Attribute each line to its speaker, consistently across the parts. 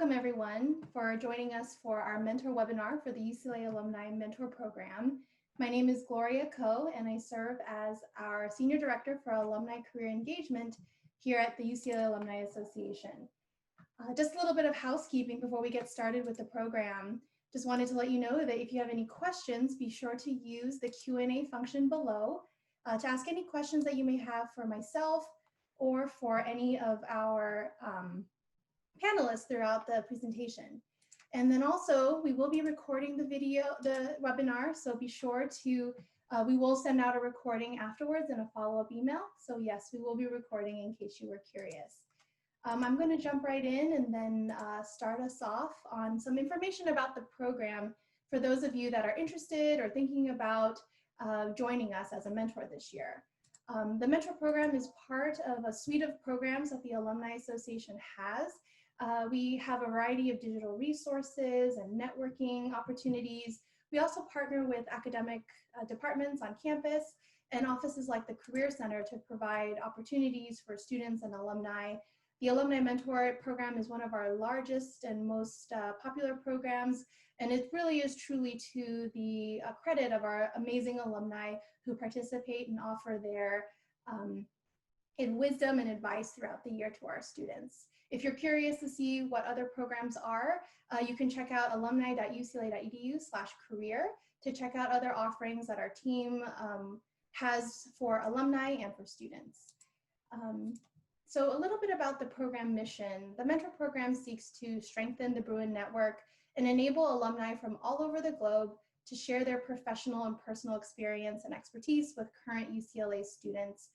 Speaker 1: welcome everyone for joining us for our mentor webinar for the UCLA Alumni Mentor Program. My name is Gloria Ko, and I serve as our Senior Director for Alumni Career Engagement here at the UCLA Alumni Association. Just a little bit of housekeeping before we get started with the program. Just wanted to let you know that if you have any questions, be sure to use the Q&A function below to ask any questions that you may have for myself or for any of our panelists throughout the presentation. And then also we will be recording the webinar, so be sure to, we will send out a recording afterwards and a follow-up email. So yes, we will be recording in case you were curious. I'm going to jump right in and then start us off on some information about the program for those of you that are interested or thinking about joining us as a mentor this year. The mentor program is part of a suite of programs that the Alumni Association has. We have a variety of digital resources and networking opportunities. We also partner with academic departments on campus and offices like the Career Center to provide opportunities for students and alumni. The Alumni Mentor Program is one of our largest and most popular programs, and it really is truly to the credit of our amazing alumni who participate and offer their wisdom and advice throughout the year to our students. If you're curious to see what other programs are, you can check out alumni.ucla.edu/career to check out other offerings that our team has for alumni and for students. So a little bit about the program mission. The Mentor Program seeks to strengthen the Bruin network and enable alumni from all over the globe to share their professional and personal experience and expertise with current UCLA students.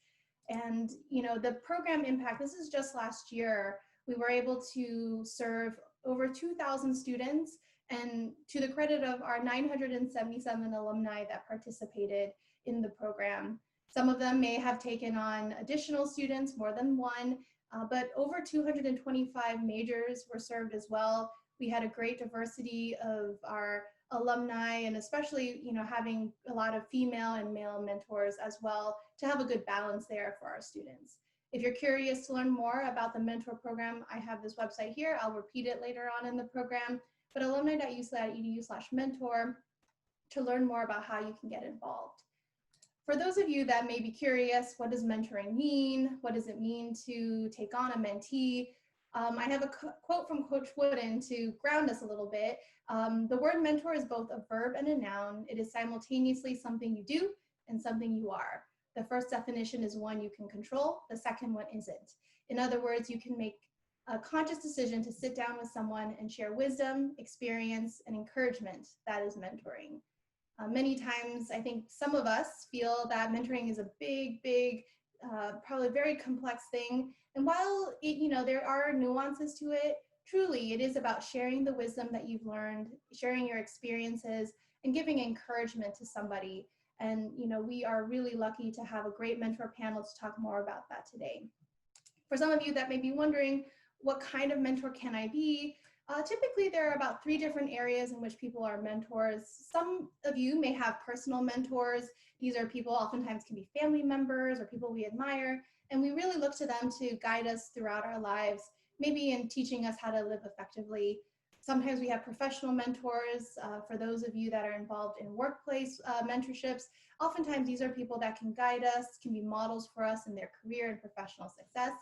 Speaker 1: And the program impact, this is just last year, we were able to serve over 2,000 students, and to the credit of our 977 alumni that participated in the program. Some of them may have taken on additional students, more than one, but over 225 majors were served as well. We had a great diversity of our alumni, and especially having a lot of female and male mentors as well to have a good balance there for our students. If you're curious to learn more about the mentor program, I have this website here. I'll repeat it later on in the program, but alumni.ucla.edu/mentor to learn more about how you can get involved. For those of you that may be curious, what does mentoring mean? What does it mean to take on a mentee? I have a quote from Coach Wooden to ground us a little bit. The word mentor is both a verb and a noun. It is simultaneously something you do and something you are. The first definition is one you can control. The second one isn't. In other words, you can make a conscious decision to sit down with someone and share wisdom, experience, and encouragement. That is mentoring. Many times, I think some of us feel that mentoring is a big, probably very complex thing. And while there are nuances to it, truly it is about sharing the wisdom that you've learned, sharing your experiences, and giving encouragement to somebody. And we are really lucky to have a great mentor panel to talk more about that today. For some of you that may be wondering, what kind of mentor can I be? Typically, there are about 3 different areas in which people are mentors. Some of you may have personal mentors. These are people, oftentimes can be family members or people we admire, and we really look to them to guide us throughout our lives, maybe in teaching us how to live effectively. Sometimes we have professional mentors. For those of you that are involved in workplace mentorships, oftentimes these are people that can guide us, can be models for us in their career and professional success.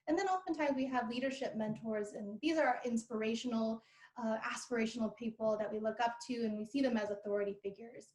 Speaker 1: And then oftentimes we have leadership mentors, and these are inspirational, aspirational people that we look up to, and we see them as authority figures.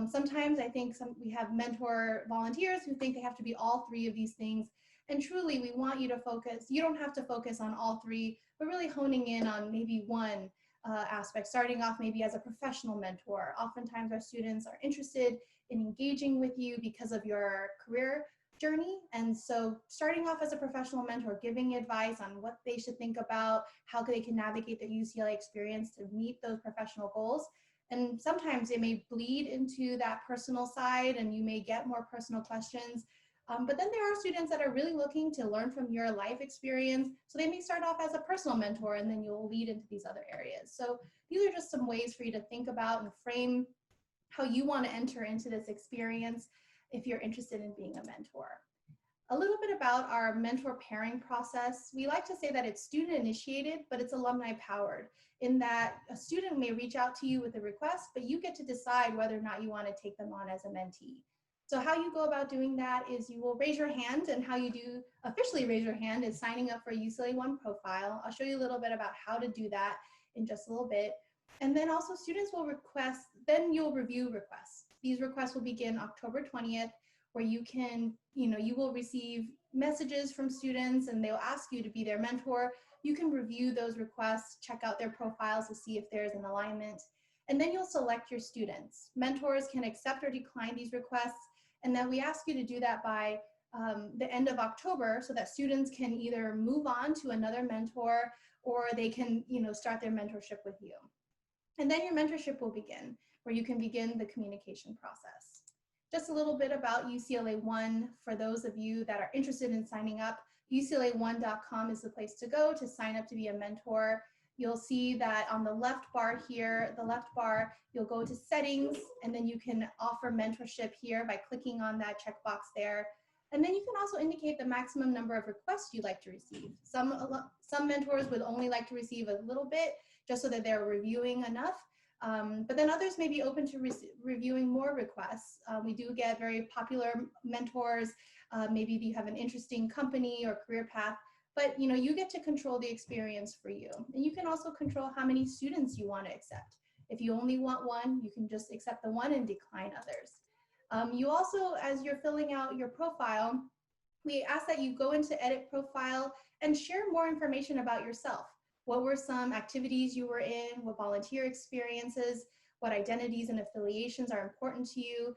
Speaker 1: Sometimes I think we have mentor volunteers who think they have to be all 3 of these things. And truly, we want you to focus. You don't have to focus on all 3, but really honing in on maybe one aspect, starting off maybe as a professional mentor. Oftentimes our students are interested in engaging with you because of your career journey. And so starting off as a professional mentor, giving advice on what they should think about, how they can navigate the UCLA experience to meet those professional goals. And sometimes it may bleed into that personal side and you may get more personal questions. But then there are students that are really looking to learn from your life experience. So they may start off as a personal mentor and then you'll lead into these other areas. So these are just some ways for you to think about and frame how you want to enter into this experience if you're interested in being a mentor. A little bit about our mentor pairing process. We like to say that it's student initiated, but it's alumni powered, in that a student may reach out to you with a request, but you get to decide whether or not you want to take them on as a mentee. So how you go about doing that is you will raise your hand, and how you do officially raise your hand is signing up for a UCLA One profile. I'll show you a little bit about how to do that in just a little bit. And then also students will request, then you'll review requests. These requests will begin October 20th, where you can, you will receive messages from students and they'll ask you to be their mentor. You can review those requests, check out their profiles to see if there's an alignment, and then you'll select your students. Mentors can accept or decline these requests, and then we ask you to do that by the end of October, so that students can either move on to another mentor or they can start their mentorship with you. And then your mentorship will begin, where you can begin the communication process. Just a little bit about UCLA One for those of you that are interested in signing up. UCLA1.com is the place to go to sign up to be a mentor. You'll see that on the left bar here, you'll go to settings, and then you can offer mentorship here by clicking on that checkbox there. And then you can also indicate the maximum number of requests you'd like to receive. Some mentors would only like to receive a little bit, just so that they're reviewing enough. But then others may be open to reviewing more requests. We do get very popular mentors. Maybe you have an interesting company or career path, but you get to control the experience for you. And you can also control how many students you want to accept. If you only want one, you can just accept the one and decline others. You also, as you're filling out your profile, we ask that you go into edit profile and share more information about yourself. What were some activities you were in? What volunteer experiences? What identities and affiliations are important to you?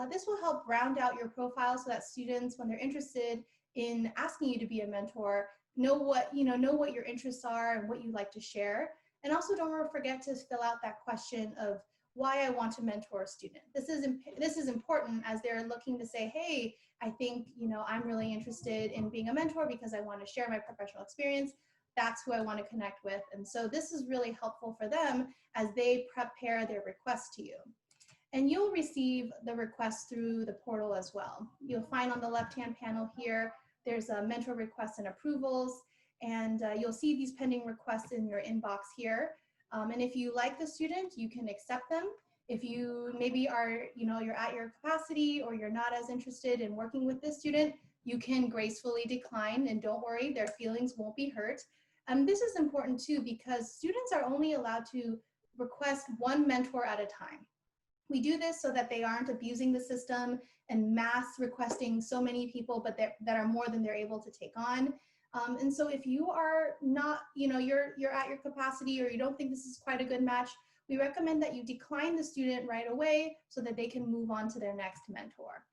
Speaker 1: This will help round out your profile so that students, when they're interested in asking you to be a mentor, know what your interests are and what you like to share. And also don't forget to fill out that question of why I want to mentor a student. This is important, as they're looking to say, hey, I think I'm really interested in being a mentor because I want to share my professional experience. That's who I want to connect with. And so this is really helpful for them as they prepare their request to you. And you'll receive the request through the portal as well. You'll find on the left-hand panel here, there's a mentor requests and approvals, and you'll see these pending requests in your inbox here. And if you like the student, you can accept them. If you maybe are, you're at your capacity or you're not as interested in working with this student, you can gracefully decline, and don't worry, their feelings won't be hurt. This is important too, because students are only allowed to request one mentor at a time. We do this so that they aren't abusing the system and mass requesting so many people, but that are more than they're able to take on. And so if you are not, you're at your capacity, or you don't think this is quite a good match, we recommend that you decline the student right away so that they can move on to their next mentor.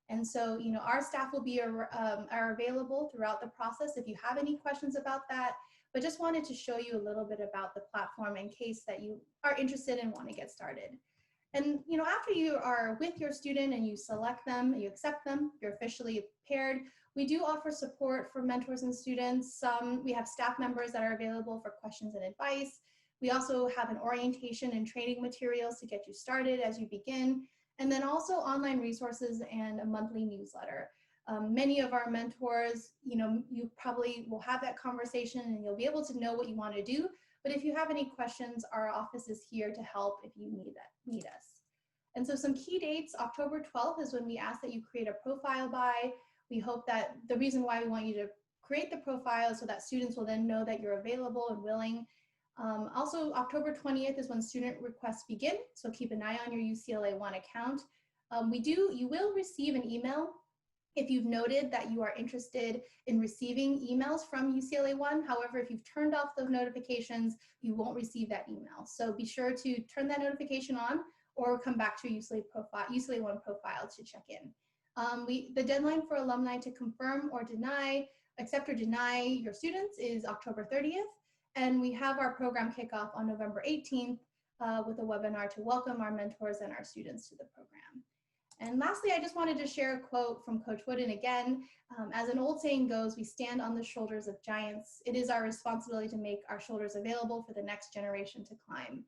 Speaker 1: And so, our staff will be are available throughout the process if you have any questions about that, but just wanted to show you a little bit about the platform in case that you are interested and want to get started. And after you are with your student and you select them, you accept them, you're officially paired, we do offer support for mentors and students. We have staff members that are available for questions and advice. We also have an orientation and training materials to get you started as you begin. And then also online resources and a monthly newsletter. Many of our mentors, you probably will have that conversation and you'll be able to know what you want to do. But if you have any questions, our office is here to help if you need us. And so some key dates, October 12th is when we ask that you create a profile by. We hope that the reason why we want you to create the profile is so that students will then know that you're available and willing. Also, October 20th is when student requests begin, so keep an eye on your UCLA One account. You will receive an email if you've noted that you are interested in receiving emails from UCLA One. However, if you've turned off those notifications, you won't receive that email. So be sure to turn that notification on or come back to your UCLA One profile to check in. The deadline for alumni to confirm or deny, accept or deny your students is October 30th. And we have our program kickoff on November 18th with a webinar to welcome our mentors and our students to the program. And lastly, I just wanted to share a quote from Coach Wooden again. As an old saying goes, we stand on the shoulders of giants. It is our responsibility to make our shoulders available for the next generation to climb.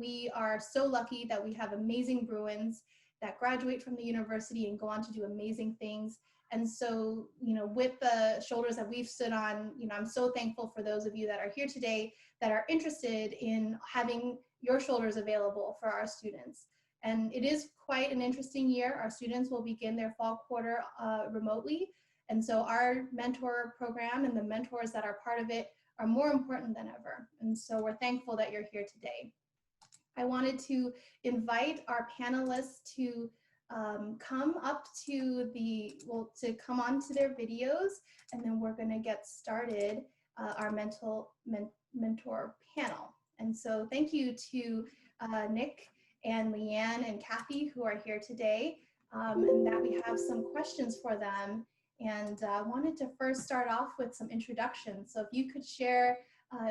Speaker 1: We are so lucky that we have amazing Bruins that graduate from the university and go on to do amazing things. And so, you know, with the shoulders that we've stood on, you know, I'm so thankful for those of you that are here today that are interested in having your shoulders available for our students. And it is quite an interesting year. Our students will begin their fall quarter remotely. And so our mentor program and the mentors that are part of it are more important than ever. And so we're thankful that you're here today. I wanted to invite our panelists to come up to to come on to their videos, and then we're gonna get started our mentor panel. And so thank you to Nick and Leanne and Cathy who are here today, and that we have some questions for them. And wanted to first start off with some introductions. So if you could share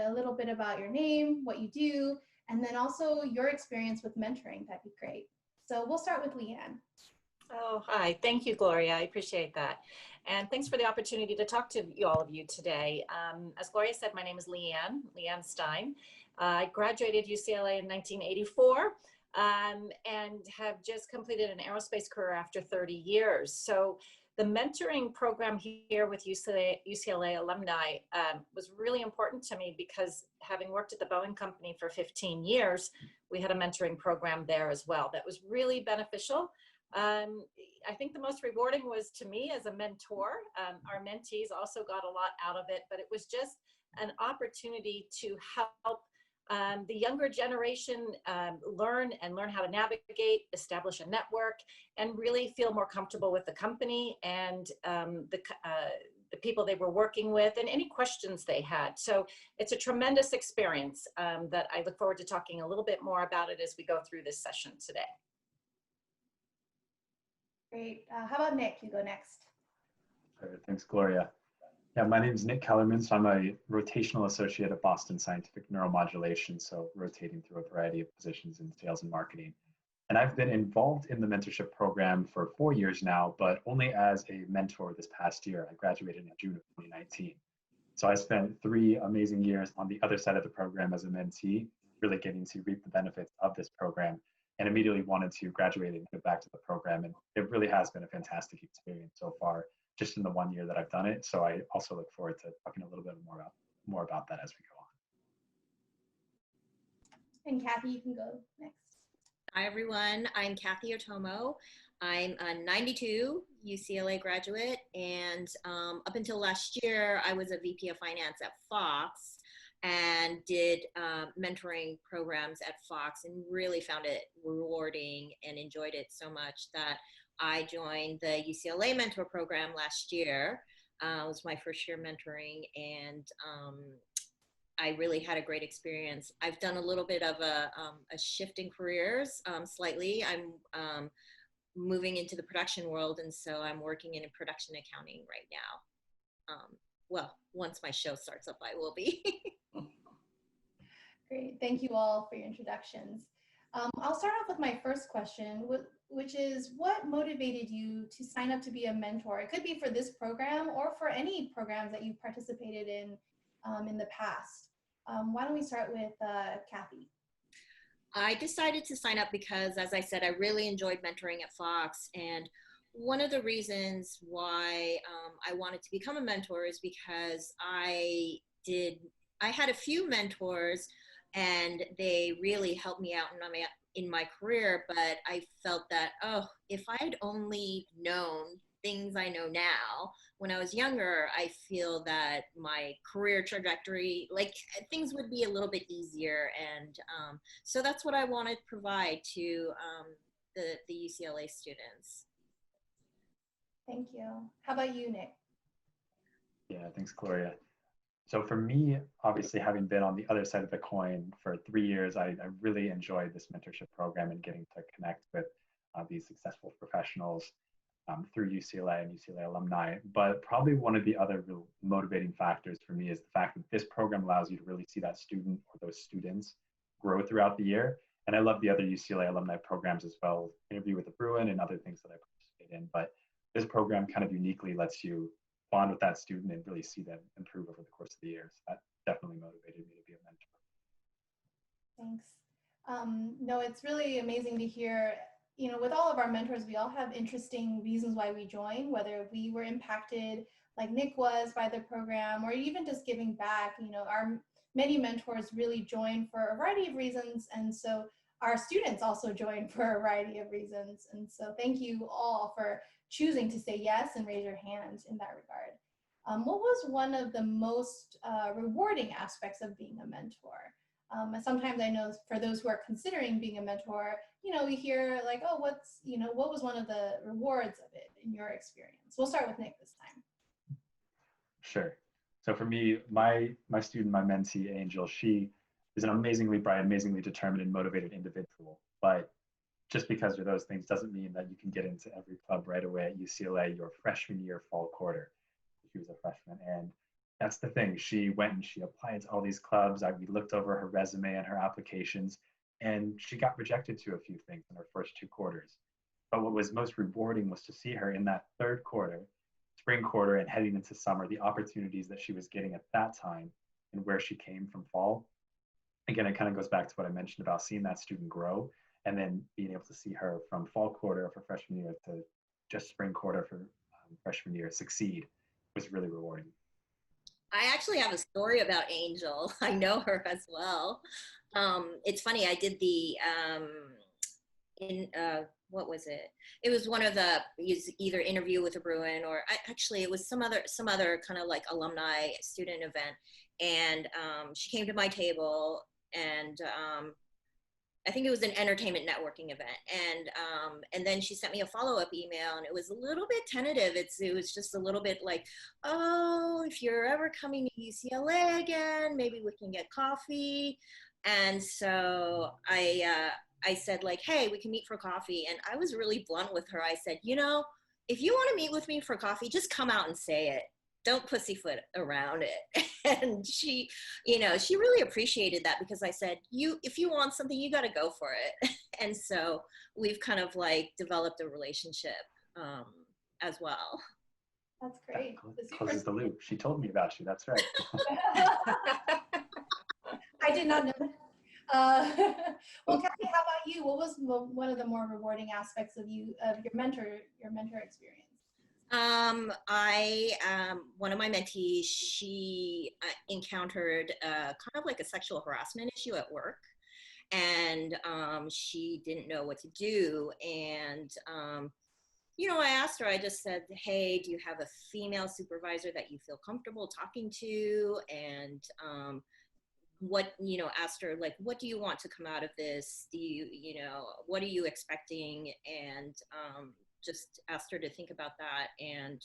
Speaker 1: a little bit about your name, what you do, and then also your experience with mentoring, that'd be great. So we'll start with Leanne.
Speaker 2: Oh, hi. Thank you, Gloria. I appreciate that. And thanks for the opportunity to talk to all of you today. As Gloria said, my name is Leanne Stein. I graduated UCLA in 1984 and have just completed an aerospace career after 30 years. So the mentoring program here with UCLA Alumni was really important to me because having worked at the Boeing company for 15 years, we had a mentoring program there as well that was really beneficial. I think the most rewarding was to me as a mentor. Our mentees also got a lot out of it, but it was just an opportunity to help the younger generation learn how to navigate, establish a network, and really feel more comfortable with the company and the people they were working with and any questions they had. So it's a tremendous experience that I look forward to talking a little bit more about it as we go through this session today.
Speaker 1: Great. How about Nick? You go next.
Speaker 3: Thanks, Gloria. Yeah, my name is Nick Kellerman, so I'm a rotational associate at Boston Scientific Neuromodulation, so rotating through a variety of positions in sales and marketing. And I've been involved in the mentorship program for 4 years now, but only as a mentor this past year. I graduated in June of 2019. So I spent 3 amazing years on the other side of the program as a mentee, really getting to reap the benefits of this program, and immediately wanted to graduate and go back to the program. And it really has been a fantastic experience so far, just in the 1 year that I've done it. So I also look forward to talking a little bit more about that as we go
Speaker 1: on. And Cathy, you can go next.
Speaker 4: Hi, everyone. I'm Cathy Otomo. I'm a 92 UCLA graduate, and up until last year, I was a VP of Finance at Fox and did mentoring programs at Fox and really found it rewarding and enjoyed it so much that I joined the UCLA Mentor Program last year. It was my first year mentoring, and I really had a great experience. I've done a little bit of a shift in careers slightly. I'm moving into the production world, and so I'm working in production accounting right now. Well, once my show starts up, I will be.
Speaker 1: Great. Thank you all for your introductions. I'll start off with my first question, which is what motivated you to sign up to be a mentor? It could be for this program or for any programs that you participated in the past. Why don't we start with Cathy?
Speaker 4: I decided to sign up because, as I said, I really enjoyed mentoring at Fox. And one of the reasons why I wanted to become a mentor is because I had a few mentors and they really helped me out in my career, but I felt that, oh, if I'd only known things I know now when I was younger, I feel that my career trajectory, like things would be a little bit easier. And so that's what I want to provide to the UCLA students.
Speaker 1: Thank you. How about you, Nick?
Speaker 3: Yeah, thanks, Gloria. So for me, obviously having been on the other side of the coin for 3 years, I really enjoyed this mentorship program and getting to connect with these successful professionals through UCLA and UCLA alumni. But probably one of the other real motivating factors for me is the fact that this program allows you to really see that student or those students grow throughout the year. And I love the other UCLA alumni programs as well, Interview with the Bruin and other things that I participate in. But this program kind of uniquely lets you bond with that student and really see them improve over the course of the year. So that definitely motivated me to be a mentor.
Speaker 1: Thanks. No, it's really amazing to hear with all of our mentors, we all have interesting reasons why we join, whether we were impacted like Nick was by the program, or even just giving back. Our many mentors really join for a variety of reasons. And so our students also join for a variety of reasons. And so thank you all for choosing to say yes and raise your hand in that regard. What was one of the most rewarding aspects of being a mentor? Sometimes I know for those who are considering being a mentor, we hear like, oh, what was one of the rewards of it in your experience? We'll start with Nick this time.
Speaker 3: Sure. So for me, my student, my mentee, Angel, she is an amazingly bright, amazingly determined and motivated individual. But just because of those things doesn't mean that you can get into every club right away at UCLA your freshman year fall quarter. She was a freshman, and that's the thing. She went and she applied to all these clubs. We looked over her resume and her applications, and she got rejected to a few things in her first 2 quarters. But what was most rewarding was to see her in that 3rd quarter, spring quarter, and heading into summer, the opportunities that she was getting at that time and where she came from fall. Again, it kind of goes back to what I mentioned about seeing that student grow, and then being able to see her from fall quarter of her freshman year to just spring quarter for freshman year succeed was really rewarding.
Speaker 4: I actually have a story about Angel. I know her as well. It's funny. I did the what was it? It was one of the either interview with a Bruin, or actually it was some other kind of like alumni student event. And she came to my table, and I think it was an entertainment networking event, and then she sent me a follow-up email, and it was a little bit tentative. It was just a little bit like, oh, if you're ever coming to UCLA again, maybe we can get coffee. And so I said like, hey, we can meet for coffee. And I was really blunt with her. I said, if you want to meet with me for coffee, just come out and say it. Don't pussyfoot around it. And she really appreciated that, because I said, if you want something, you got to go for it. And so we've kind of like developed a relationship as well.
Speaker 1: That's great.
Speaker 3: Closes the loop. She told me about you. That's right.
Speaker 1: I did not know that. Well, Cathy, how about you? What was one of the more rewarding aspects of your mentor experience?
Speaker 4: One of my mentees, she encountered kind of like a sexual harassment issue at work, and she didn't know what to do. And I asked her, I just said, hey, do you have a female supervisor that you feel comfortable talking to? And asked her, like, what do you want to come out of this? What are you expecting? And just asked her to think about that. And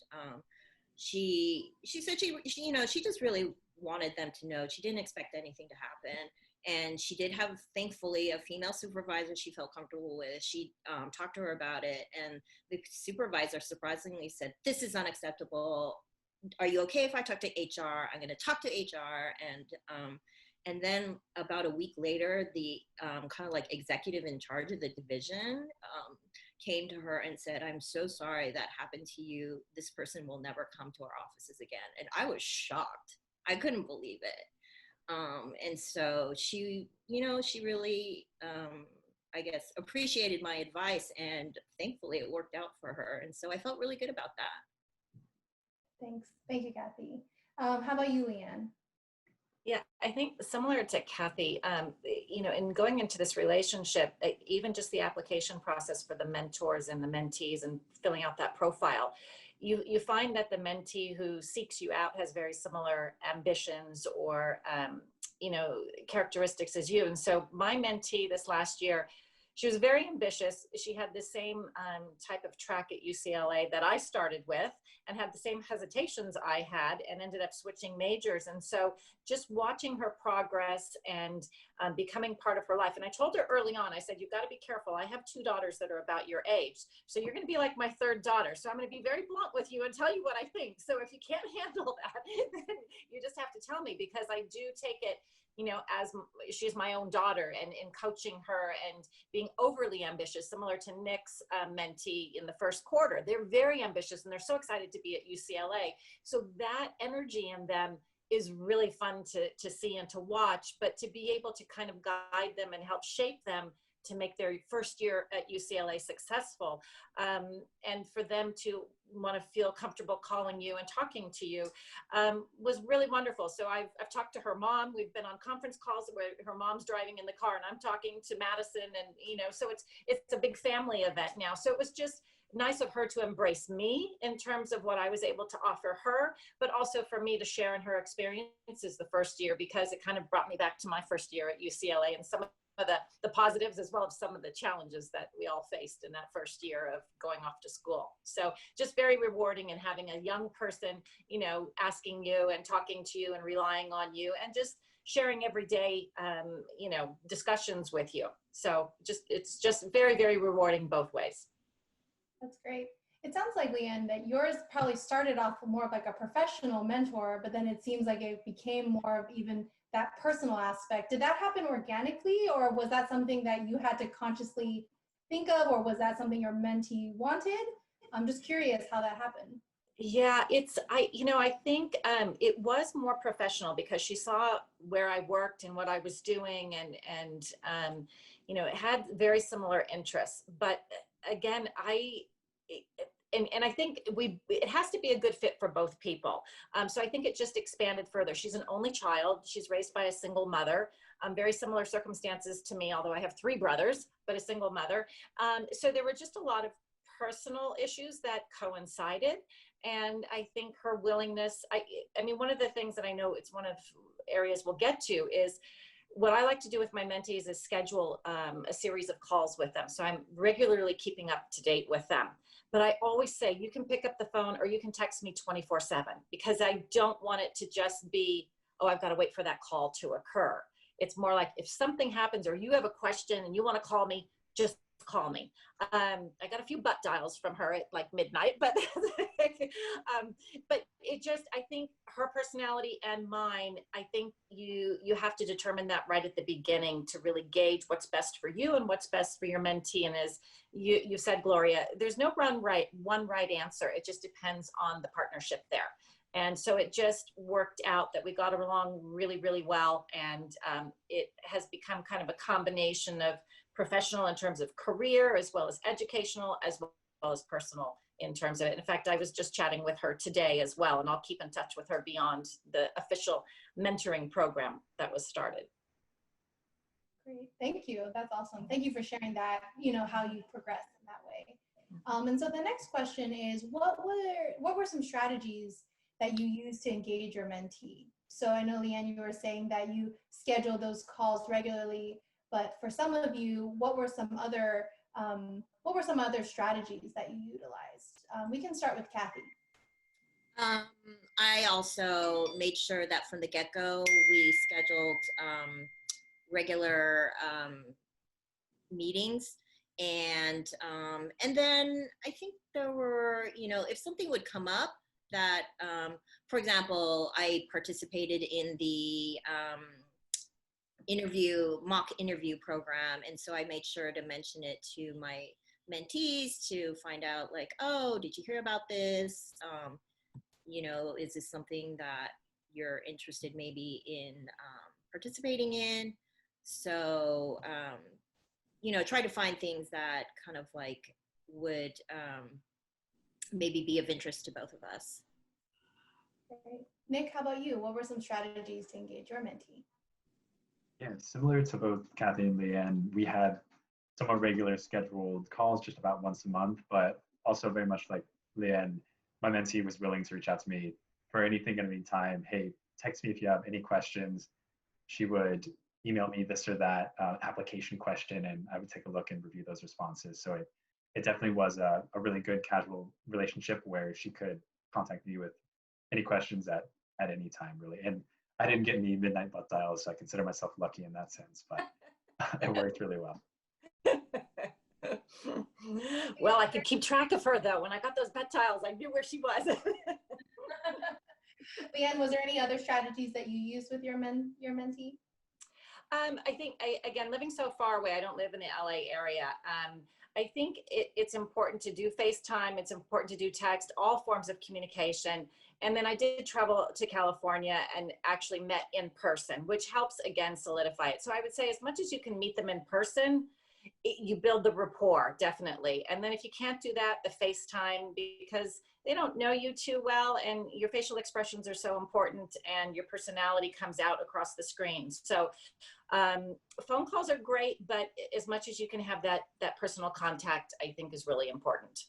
Speaker 4: she said she just really wanted them to know. She didn't expect anything to happen. And she did have, thankfully, a female supervisor she felt comfortable with. She talked to her about it. And the supervisor surprisingly said, this is unacceptable. Are you okay if I talk to HR? I'm going to talk to HR. And then about a week later, the kind of like executive in charge of the division came to her and said, I'm so sorry that happened to you. This person will never come to our offices again. And I was shocked. I couldn't believe it. And so she really, I guess, appreciated my advice, and thankfully it worked out for her. And so I felt really good about that.
Speaker 1: Thanks. Thank you, Cathy. How about you, Leanne?
Speaker 2: Yeah, I think similar to Cathy, in going into this relationship, even just the application process for the mentors and the mentees and filling out that profile, you find that the mentee who seeks you out has very similar ambitions or, characteristics as you. And so my mentee this last year, she was very ambitious. She had the same type of track at UCLA that I started with, and had the same hesitations I had, and ended up switching majors. And so just watching her progress and becoming part of her life. And I told her early on, I said, you've got to be careful. I have 2 daughters that are about your age. So you're going to be like my 3rd daughter. So I'm going to be very blunt with you and tell you what I think. So if you can't handle that, then you just have to tell me, because I do take it, as she's my own daughter, and in coaching her and being overly ambitious, similar to Nick's mentee in the first quarter. They're very ambitious and they're so excited to be at UCLA. So that energy in them is really fun to see and to watch, but to be able to kind of guide them and help shape them make their first year at UCLA successful, and for them to want to feel comfortable calling you and talking to you, was really wonderful. So I've talked to her mom. We've been on conference calls where her mom's driving in the car and I'm talking to Madison, and so it's a big family event now. So it was just nice of her to embrace me in terms of what I was able to offer her, but also for me to share in her experiences the first year, because it kind of brought me back to my first year at UCLA and some of the positives, as well as some of the challenges that we all faced in that first year of going off to school. So just very rewarding, and having a young person, asking you and talking to you and relying on you and just sharing everyday, discussions with you. So it's just very, very rewarding both ways.
Speaker 1: That's great. It sounds like, Leanne, that yours probably started off more of like a professional mentor, but then it seems like it became more of even that personal aspect. Did that happen organically, or was that something that you had to consciously think of, or was that something your mentee wanted? I'm just curious how that happened.
Speaker 2: Yeah, I think it was more professional because she saw where I worked and what I was doing, and it had very similar interests. But again, I think it has to be a good fit for both people. So I think it just expanded further. She's an only child. She's raised by a single mother. Very similar circumstances to me, although I have 3 brothers, but a single mother. So there were just a lot of personal issues that coincided. And I think her willingness, I mean, one of the things that I know, it's one of areas we'll get to, is what I like to do with my mentees is schedule a series of calls with them. So I'm regularly keeping up to date with them. But I always say, you can pick up the phone or you can text me 24/7, because I don't want it to just be, oh, I've got to wait for that call to occur. It's more like, if something happens or you have a question and you want to call me, just call me. I got a few butt dials from her at like midnight, but but it just, I think her personality and mine, I think you have to determine that right at the beginning to really gauge what's best for you and what's best for your mentee. And as you said, Gloria, there's no one right answer. It just depends on the partnership there. And so it just worked out that we got along really, really well. And it has become kind of a combination of professional in terms of career, as well as educational, as well as personal in terms of it. In fact, I was just chatting with her today as well, and I'll keep in touch with her beyond the official mentoring program that was started.
Speaker 1: Great, thank you. That's awesome. Thank you for sharing that, how you progressed in that way. And so the next question is, what were some strategies that you used to engage your mentee? So I know, Leanne, you were saying that you schedule those calls regularly, but for some of you, what were some other strategies that you utilized? We can start with Cathy.
Speaker 4: I also made sure that from the get-go, we scheduled regular meetings. And then I think there were, if something would come up that, for example, I participated in the mock interview program. And so I made sure to mention it to my mentees to find out, like, oh, did you hear about this? Is this something that you're interested maybe in participating in? So, try to find things that kind of like would maybe be of interest to both of us.
Speaker 1: Okay. Nick, how about you? What were some strategies to engage your mentee?
Speaker 3: Yeah, similar to both Cathy and Leanne, we had somewhat regular scheduled calls just about once a month, but also very much like Leanne, my mentee was willing to reach out to me for anything at any time. Hey, text me if you have any questions. She would email me this or that application question, and I would take a look and review those responses. So it definitely was a really good casual relationship where she could contact me with any questions at any time, really. And I didn't get any midnight butt dials, so I consider myself lucky in that sense, but it worked really well.
Speaker 2: Well, I could keep track of her though. When I got those butt dials, I knew where she was.
Speaker 1: Leanne, was there any other strategies that you used with your mentee?
Speaker 2: I think, again, living so far away, I don't live in the LA area. I think it's important to do FaceTime. It's important to do text, all forms of communication. And then I did travel to California and actually met in person, which helps, again, solidify it. So I would say as much as you can meet them in person, you build the rapport, definitely. And then if you can't do that, the FaceTime, because they don't know you too well, and your facial expressions are so important, and your personality comes out across the screen. So phone calls are great, but as much as you can have that personal contact, I think is really important.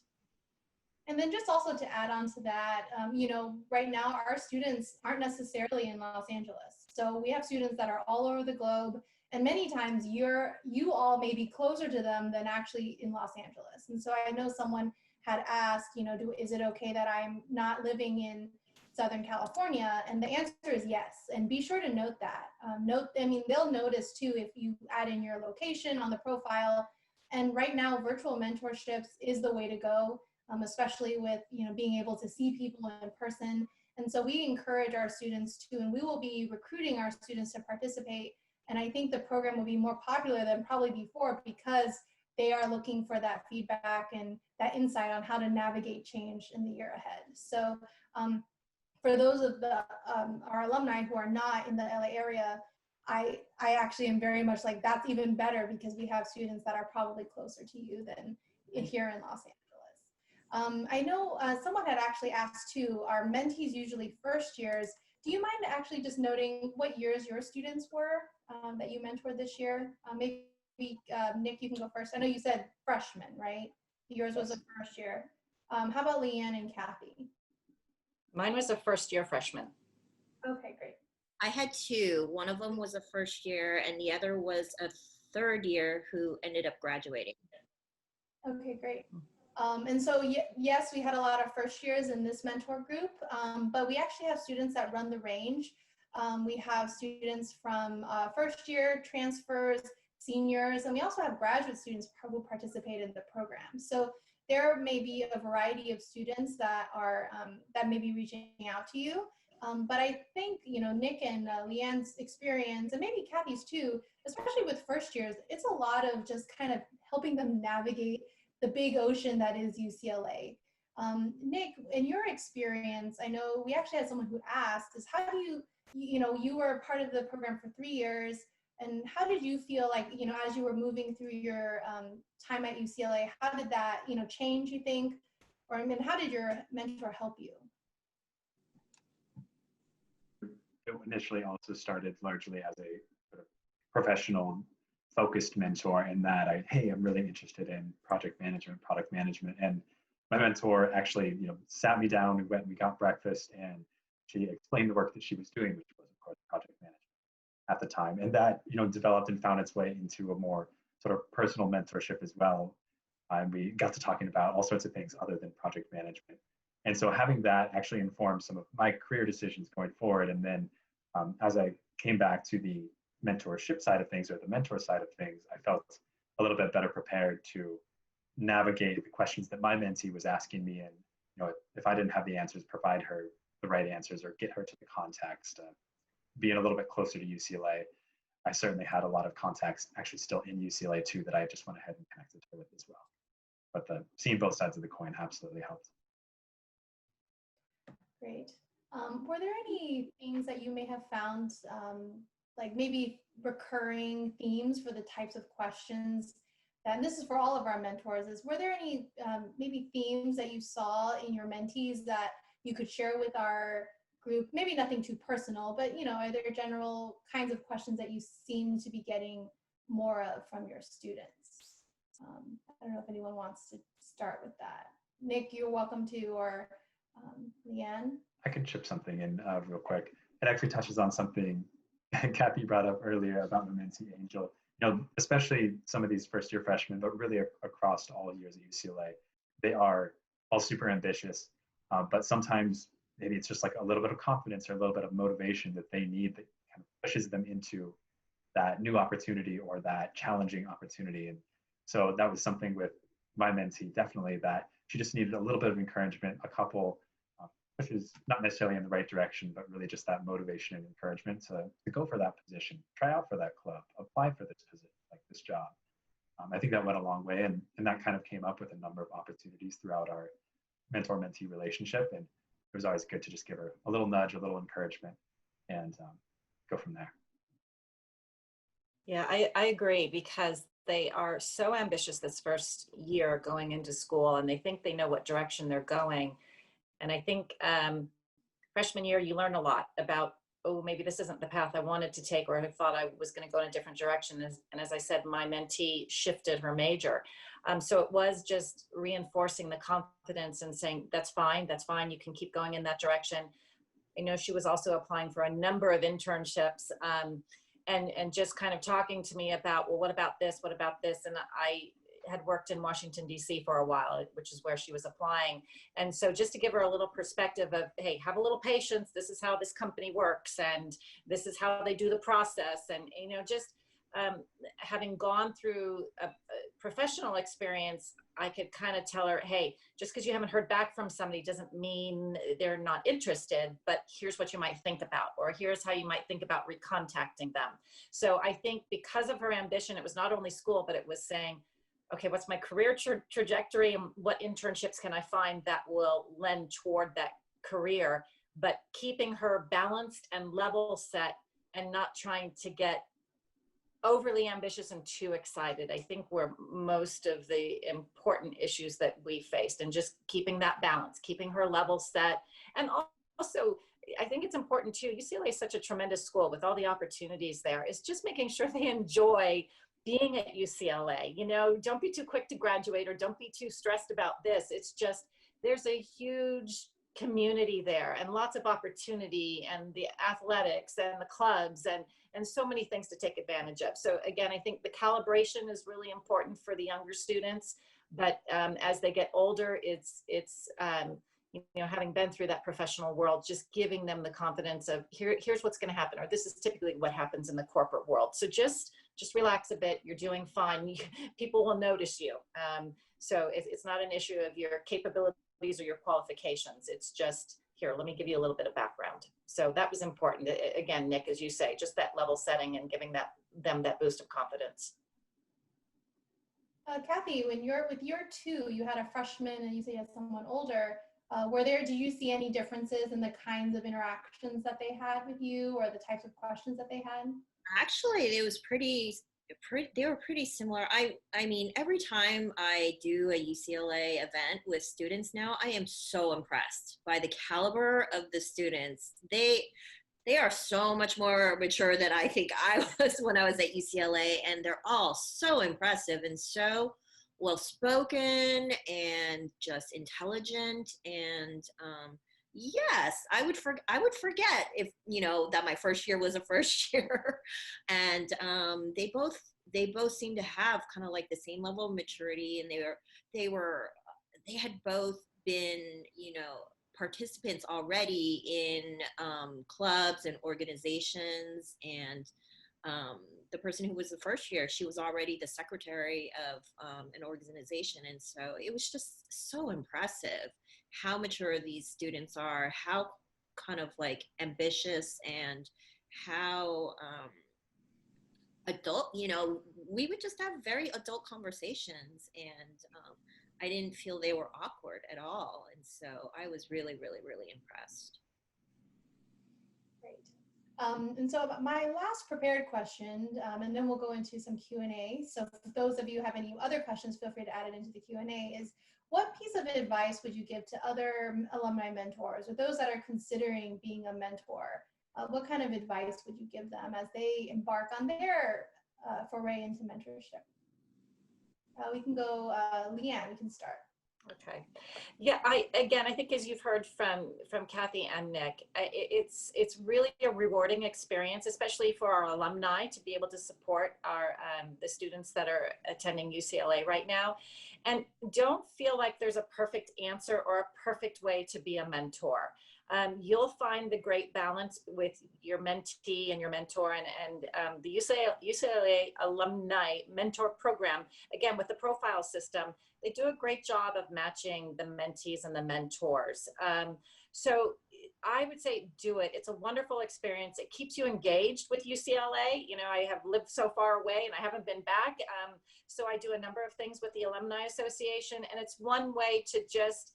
Speaker 1: And then just also to add on to that, you know, right now our students aren't necessarily in Los Angeles. So we have students that are all over the globe, and many times you all may be closer to them than actually in Los Angeles. And so I know someone had asked, you know, is it okay that I'm not living in Southern California? And the answer is yes. And be sure to note that. I mean, they'll notice too if you add in your location on the profile. And right now, virtual mentorships is the way to go. Especially with, you know, being able to see people in person. And so we encourage our students to, and we will be recruiting our students to participate. And I think the program will be more popular than probably before because they are looking for that feedback and that insight on how to navigate change in the year ahead. So for those of our alumni who are not in the LA area, I actually am very much like, that's even better because we have students that are probably closer to you than here in Los Angeles. I know someone had actually asked too, our mentees usually first years. Do you mind actually just noting what years your students were that you mentored this year? Maybe Nick, you can go first. I know you said freshman, right? Yours was a first year. How about Leanne and Cathy?
Speaker 2: Mine was a first year freshman.
Speaker 1: Okay, great.
Speaker 4: I had two. One of them was a first year and the other was a third year who ended up graduating.
Speaker 1: Okay, great. And so, yes, we had a lot of first years in this mentor group, but we actually have students that run the range. We have students from first year, transfers, seniors, and we also have graduate students who participate in the program. So there may be a variety of students that are that may be reaching out to you. But I think, you know, Nick and Leanne's experience, and maybe Cathy's too, especially with first years, it's a lot of just kind of helping them navigate the big ocean that is UCLA. Nick, in your experience, I know we actually had someone who asked, is how do you were part of the program for 3 years, and how did you feel like, you know, as you were moving through your time at UCLA, how did that, you know, change, you think? Or I mean, how did your mentor help you?
Speaker 3: It initially also started largely as a sort of professional focused mentor in that I'm really interested in project management, product management. And my mentor actually, you know, sat me down, we got breakfast, and she explained the work that she was doing, which was of course project management at the time. And that, you know, developed and found its way into a more sort of personal mentorship as well. And we got to talking about all sorts of things other than project management. And so having that actually informed some of my career decisions going forward. And then as I came back to the mentorship side of things, or the mentor side of things, I felt a little bit better prepared to navigate the questions that my mentee was asking me. And, you know, if I didn't have the answers, provide her the right answers or get her to the context. Being a little bit closer to UCLA, I certainly had a lot of contacts actually still in UCLA too that I just went ahead and connected her with as well. But seeing both sides of the coin absolutely helped.
Speaker 1: Great. Were there any things that you may have found, like maybe recurring themes for the types of questions that, and this is for all of our mentors, were there any maybe themes that you saw in your mentees that you could share with our group? Maybe nothing too personal, but, you know, are there general kinds of questions that you seem to be getting more of from your students? I don't know if anyone wants to start with that. Nick, you're welcome to, or Leanne?
Speaker 3: I can chip something in real quick. It actually touches on something Cathy brought up earlier about my mentee Angel. You know, especially some of these first year freshmen, but really across all years at UCLA, they are all super ambitious, but sometimes maybe it's just like a little bit of confidence or a little bit of motivation that they need that kind of pushes them into that new opportunity or that challenging opportunity. And so that was something with my mentee, definitely, that she just needed a little bit of encouragement, a couple pushes, not necessarily in the right direction, but really just that motivation and encouragement to go for that position, try out for that club, apply for this position, like this job. I think that went a long way, and that kind of came up with a number of opportunities throughout our mentor-mentee relationship. And it was always good to just give her a little nudge, a little encouragement, and go from there.
Speaker 2: Yeah, I agree, because they are so ambitious this first year going into school, and they think they know what direction they're going. And I think freshman year, you learn a lot about, oh, maybe this isn't the path I wanted to take, or I thought I was going to go in a different direction. And as I said, my mentee shifted her major. So it was just reinforcing the confidence and saying, that's fine, you can keep going in that direction. I know she was also applying for a number of internships, and just kind of talking to me about, well, what about this? And I had worked in Washington, D.C. for a while, which is where she was applying. And so just to give her a little perspective of, hey, have a little patience. This is how this company works, and this is how they do the process. And, just having gone through a professional experience, I could kind of tell her, hey, just because you haven't heard back from somebody doesn't mean they're not interested, but here's what you might think about, or here's how you might think about recontacting them. So I think because of her ambition, it was not only school, but it was saying, okay, what's my career trajectory, and what internships can I find that will lend toward that career, but keeping her balanced and level set and not trying to get overly ambitious and too excited, I think were most of the important issues that we faced, and just keeping that balance, keeping her level set. And also, I think it's important too, UCLA is such a tremendous school with all the opportunities there, is just making sure they enjoy being at UCLA. Don't be too quick to graduate, or don't be too stressed about this. It's just, there's a huge community there, and lots of opportunity, and the athletics and the clubs, and so many things to take advantage of. So again, I think the calibration is really important for the younger students, but as they get older, it's having been through that professional world, just giving them the confidence of, here's what's going to happen, or this is typically what happens in the corporate world. So just relax a bit. You're doing fine. People will notice you. So it's not an issue of your capabilities or your qualifications. It's just, here, let me give you a little bit of background. So that was important. Again, Nick, as you say, just that level setting and giving them that boost of confidence.
Speaker 1: Cathy, with your two, you had a freshman and you say you had someone older. Do you see any differences in the kinds of interactions that they had with you, or the types of questions that they had?
Speaker 4: Actually, it was they were pretty similar. I mean, every time I do a UCLA event with students now, I am so impressed by the caliber of the students. They are so much more mature than I think I was when I was at UCLA, and they're all so impressive and so well-spoken and just intelligent. And yes, I would forget if, that my first year was a first year. And they both seem to have kind of like the same level of maturity, and they had both been, participants already in clubs and organizations. And the person who was the first year, she was already the secretary of an organization. And so it was just so impressive how mature these students are, how kind of like ambitious, and how adult, we would just have very adult conversations. And I didn't feel they were awkward at all. And so I was really, really, really impressed.
Speaker 1: Great. And so my last prepared question, and then we'll go into some Q&A. So if those of you have any other questions, feel free to add it into the Q&A, is what piece of advice would you give to other alumni mentors, or those that are considering being a mentor? What kind of advice would you give them as they embark on their foray into mentorship? We can go, Leanne, we can start.
Speaker 2: Okay. Yeah, I think, as you've heard from Cathy and Nick, it's really a rewarding experience, especially for our alumni, to be able to support the students that are attending UCLA right now. And don't feel like there's a perfect answer or a perfect way to be a mentor. You'll find the great balance with your mentee and your mentor, and the UCLA Alumni Mentor Program, again, with the profile system, they do a great job of matching the mentees and the mentors. So I would say do it. It's a wonderful experience. It keeps you engaged with UCLA. I have lived so far away and I haven't been back. So I do a number of things with the Alumni Association, and it's one way to just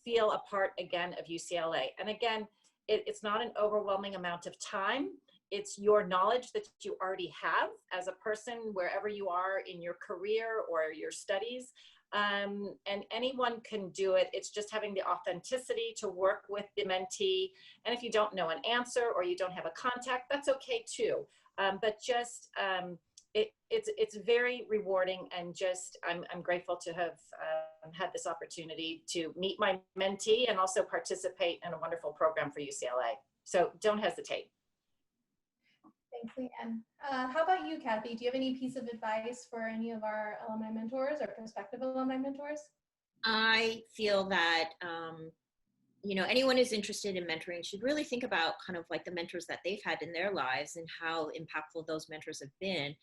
Speaker 2: feel a part again of UCLA. And again, it's not an overwhelming amount of time. it's your knowledge that you already have as a person, wherever you are in your career or your studies. And anyone can do it. It's just having the authenticity to work with the mentee. And if you don't know an answer or you don't have a contact, that's okay too. But just, it's very rewarding, and just I'm grateful to have had this opportunity to meet my mentee and also participate in a wonderful program for UCLA. So don't hesitate.
Speaker 1: Thanks, Leanne. How about you, Cathy? Do you have any piece of advice for any of our alumni mentors or prospective alumni mentors?
Speaker 4: I feel that, you know, anyone who's interested in mentoring should really think about kind of like the mentors that they've had in their lives and how impactful those mentors have been,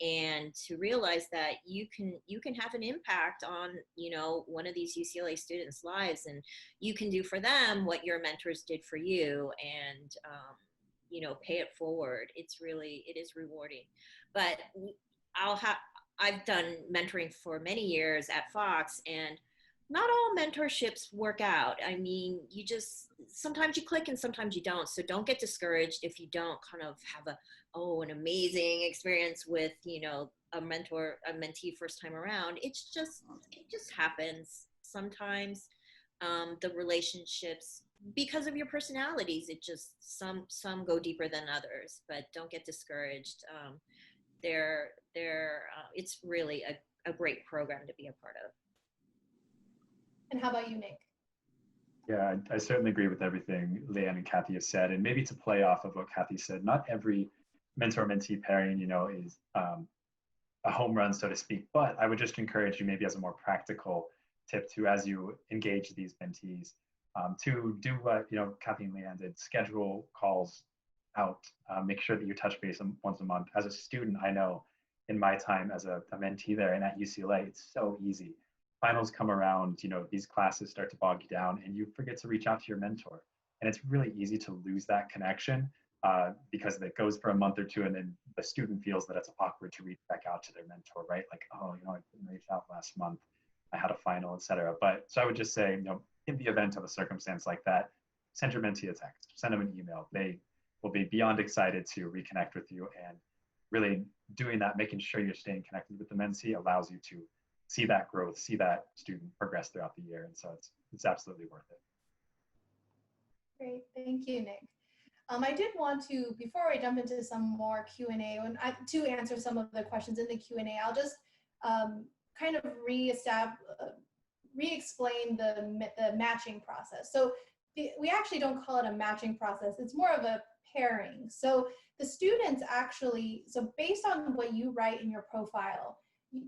Speaker 4: and to realize that you can have an impact on, you know, one of these UCLA students' lives, and you can do for them what your mentors did for you, and you know, pay it forward. It is rewarding. But I've done mentoring for many years at Fox, and not all mentorships work out. I mean, sometimes you click and sometimes you don't. So don't get discouraged if you don't kind of have an amazing experience with, you know, a mentee first time around. It just happens sometimes. The relationships, because of your personalities, it just, some go deeper than others, but don't get discouraged. It's really a great program to be a part of.
Speaker 1: And how about you, Nick?
Speaker 3: Yeah, I certainly agree with everything Leanne and Cathy have said. And maybe to play off of what Cathy said, not every mentor-mentee pairing, you know, is a home run, so to speak. But I would just encourage you, maybe as a more practical tip, to, as you engage these mentees, to do what, you know, Cathy and Leanne did: schedule calls out, make sure that you touch base once a month. As a student, I know in my time as a mentee there and at UCLA, it's so easy. Finals come around, you know, these classes start to bog you down and you forget to reach out to your mentor. And it's really easy to lose that connection because it goes for a month or two, and then the student feels that it's awkward to reach back out to their mentor, right? Like, oh, you know, I didn't reach out last month, I had a final, etc. But so I would just say, you know, in the event of a circumstance like that, send your mentee a text, send them an email. They will be beyond excited to reconnect with you. And really doing that, making sure you're staying connected with the mentee, allows you to see that growth, see that student progress throughout the year. And so it's absolutely worth it.
Speaker 1: Great, thank you, Nick. I did want to, before I jump into some more Q&A, to answer some of the questions in the Q&A, I'll just kind of re-explain the matching process. So we actually don't call it a matching process. It's more of a pairing. So the students actually, so based on what you write in your profile,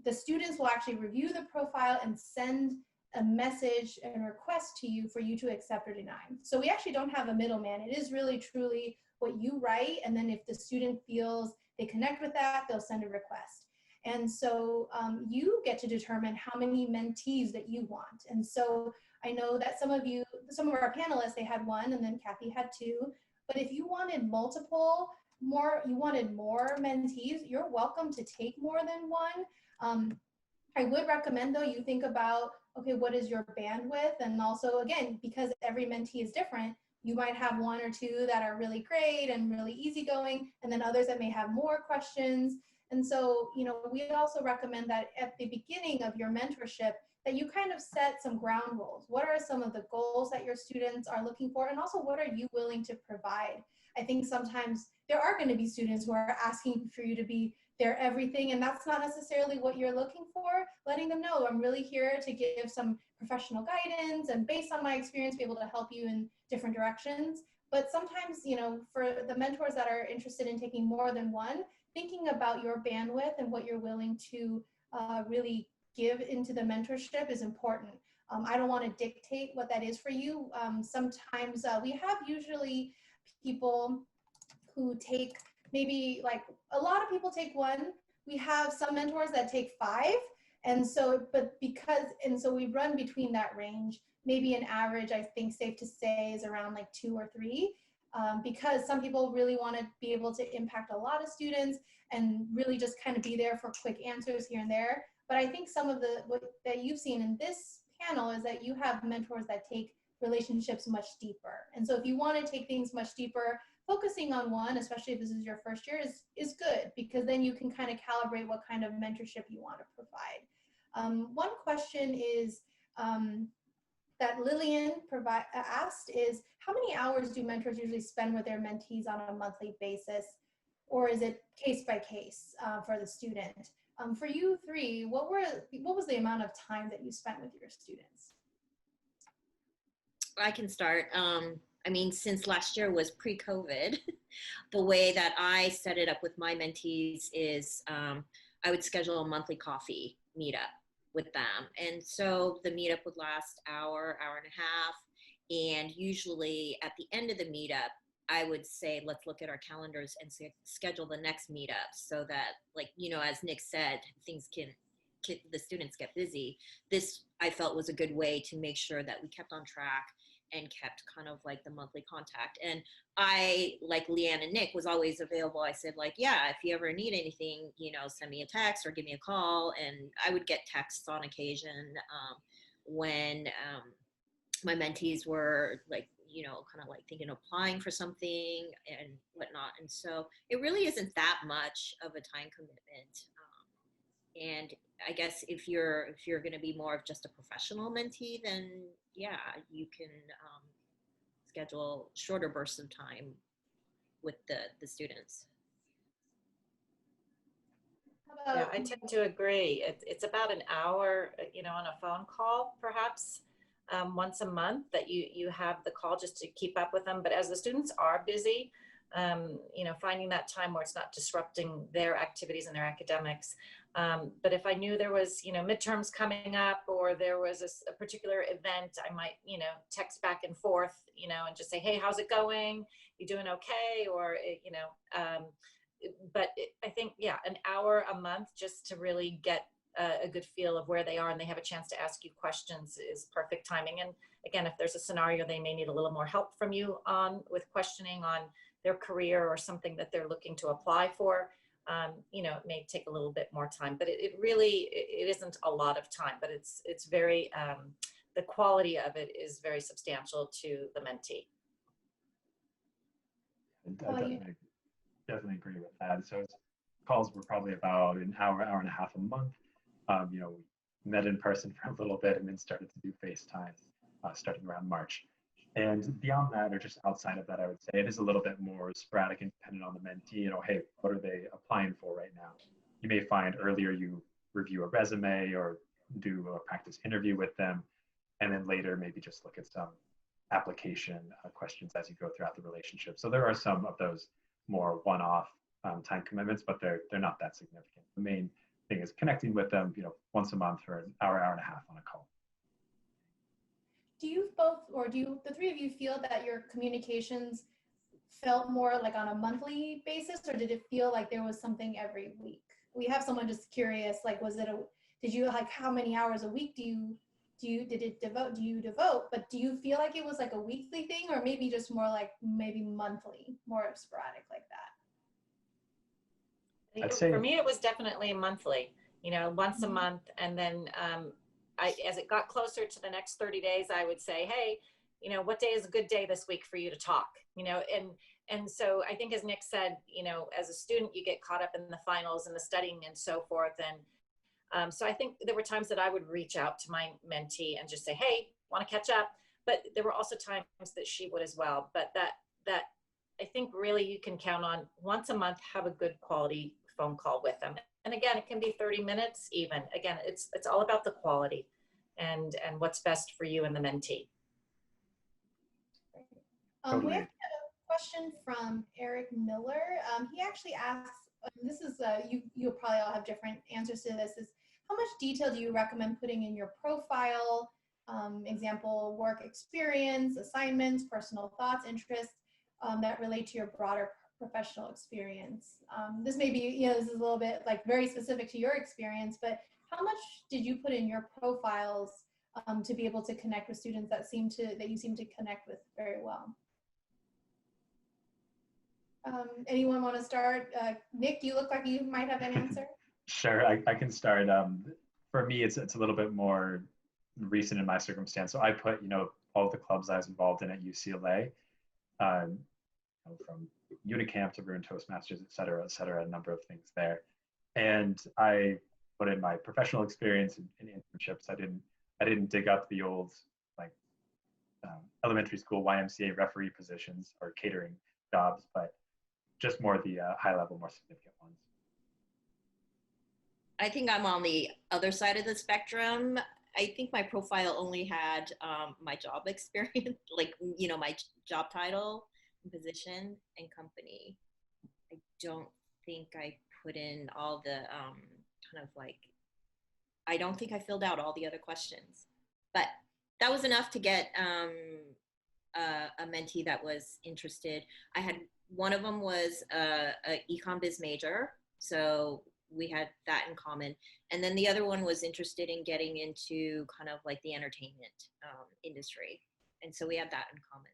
Speaker 1: the students will actually review the profile and send a message and request to you for you to accept or deny. So we actually don't have a middleman. It is really truly what you write, and then if the student feels they connect with that, they'll send a request. And so you get to determine how many mentees that you want. And so I know that some of our panelists, they had one, and then Cathy had two. But if you wanted more mentees, you're welcome to take more than one. I would recommend, though, you think about, okay, what is your bandwidth? And also, again, because every mentee is different, you might have one or two that are really great and really easygoing, and then others that may have more questions. And so, you know, we also recommend that at the beginning of your mentorship, that you kind of set some ground rules. What are some of the goals that your students are looking for? And also, what are you willing to provide? I think sometimes there are going to be students who are asking for you to be their everything, and that's not necessarily what you're looking for. Letting them know, I'm really here to give some professional guidance and, based on my experience, be able to help you in different directions. But sometimes, you know, for the mentors that are interested in taking more than one, thinking about your bandwidth and what you're willing to really give into the mentorship is important. I don't want to dictate what that is for you. Sometimes we have usually people who take maybe, like, a lot of people take one. We have some mentors that take 5. And so, so we run between that range. Maybe an average, I think safe to say, is around like 2 or 3. Because some people really want to be able to impact a lot of students and really just kind of be there for quick answers here and there. But I think some of what that you've seen in this panel is that you have mentors that take relationships much deeper. And so if you want to take things much deeper, focusing on one, especially if this is your first year, is good, because then you can kind of calibrate what kind of mentorship you want to provide. One question is that Lillian asked is, how many hours do mentors usually spend with their mentees on a monthly basis, or is it case by case for the student? For you three, what was the amount of time that you spent with your students?
Speaker 4: I can start. I mean, since last year was pre-COVID, the way that I set it up with my mentees is I would schedule a monthly coffee meetup with them. And so the meetup would last hour and a half. And usually at the end of the meetup, I would say, let's look at our calendars and schedule the next meetup so that, like, you know, as Nick said, things the students get busy. This I felt was a good way to make sure that we kept on track and kept kind of like the monthly contact. And I, like Leanne and Nick, was always available. I said, like, yeah, if you ever need anything, you know, send me a text or give me a call. And I would get texts on occasion when my mentees were, like, you know, kind of like thinking of applying for something and whatnot. And so it really isn't that much of a time commitment. And I guess if you're going to be more of just a professional mentee, then yeah, you can schedule shorter bursts of time with the students.
Speaker 2: Yeah, I tend to agree. It's about an hour, you know, on a phone call, perhaps once a month that you have the call just to keep up with them. But as the students are busy, you know, finding that time where it's not disrupting their activities and their academics. But if I knew there was, you know, midterms coming up, or there was a particular event, I might, you know, text back and forth, you know, and just say, hey, how's it going? You doing okay? Or, you know, but I think, yeah, an hour a month just to really get a good feel of where they are and they have a chance to ask you questions is perfect timing. And again, if there's a scenario they may need a little more help from you on with questioning on their career or something that they're looking to apply for, you know, it may take a little bit more time, but it really isn't a lot of time, but it's very, the quality of it is very substantial to the mentee.
Speaker 3: I definitely agree with that. So calls were probably about an hour and a half a month. You know, we met in person for a little bit and then started to do FaceTime starting around March. And beyond that, or just outside of that, I would say it is a little bit more sporadic and dependent on the mentee. You know, hey, what are they applying for right now? You may find earlier you review a resume or do a practice interview with them, and then later maybe just look at some application questions as you go throughout the relationship. So there are some of those more one-off time commitments, but they're not that significant. The main thing is connecting with them, you know, once a month for an hour and a half on a call.
Speaker 1: Do you both, or do the three of you feel that your communications felt more like on a monthly basis, or did it feel like there was something every week? We have someone just curious, like, did you, like, how many hours a week do you devote, but do you feel like it was like a weekly thing, or maybe just more like maybe monthly, more sporadic like that?
Speaker 3: I'd say
Speaker 2: for me, it was definitely monthly, you know, once a month. And then as it got closer to the next 30 days, I would say, hey, you know, what day is a good day this week for you to talk, you know? And so I think, as Nick said, you know, as a student, you get caught up in the finals and the studying and so forth. And so I think there were times that I would reach out to my mentee and just say, hey, want to catch up? But there were also times that she would as well. But that I think really you can count on once a month, have a good quality phone call with them. And again, it can be 30 minutes even. Again, it's all about the quality and what's best for you and the mentee.
Speaker 1: We have a question from Eric Miller. He actually asks, this is, you'll probably all have different answers to this, is how much detail do you recommend putting in your profile? Example, work experience, assignments, personal thoughts, interests that relate to your broader professional experience. This may be, you know, this is a little bit like very specific to your experience, but how much did you put in your profiles to be able to connect with students that you seem to connect with very well? Anyone want to start? Nick, you look like you might have an answer.
Speaker 3: Sure, I can start. For me, it's a little bit more recent in my circumstance. So I put, you know, all of the clubs I was involved in at UCLA, from Unicamp to Bruin Toastmasters, et cetera, a number of things there. And I put in my professional experience in internships. I didn't dig up the old like elementary school YMCA referee positions or catering jobs, but just more the high level, more significant ones.
Speaker 4: I think I'm on the other side of the spectrum. I think my profile only had my job experience, like, you know, my job title, position, and company. I don't think I put in all the kind of like, I don't think I filled out all the other questions. But that was enough to get a mentee that was interested. I had, one of them was a econ biz major, so we had that in common. And then the other one was interested in getting into kind of like the entertainment industry. And so we had that in common.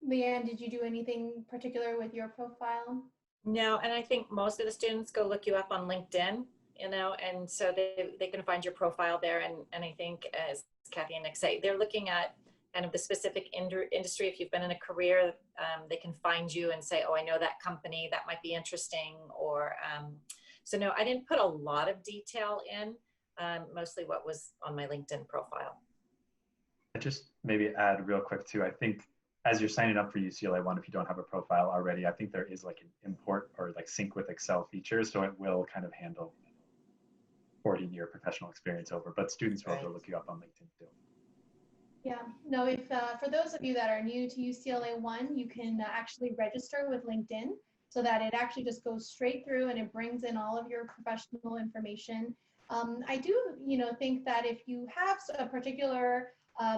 Speaker 1: Leanne, did you do anything particular with your profile?
Speaker 2: No, and I think most of the students go look you up on LinkedIn, you know, and so they can find your profile there. And I think, as Cathy and Nick say, they're looking at kind of the specific industry. If you've been in a career, they can find you and say, oh, I know that company, that might be interesting. Or so no, I didn't put a lot of detail in, mostly what was on my LinkedIn profile.
Speaker 3: I just maybe add real quick too, I think as you're signing up for UCLA One, if you don't have a profile already, I think there is like an import or like sync with Excel feature. So it will kind of handle 40-year professional experience over, but students will look you up on LinkedIn too.
Speaker 1: Yeah, no, if for those of you that are new to UCLA One, you can actually register with LinkedIn so that it actually just goes straight through and it brings in all of your professional information. I do, you know, think that if you have a particular,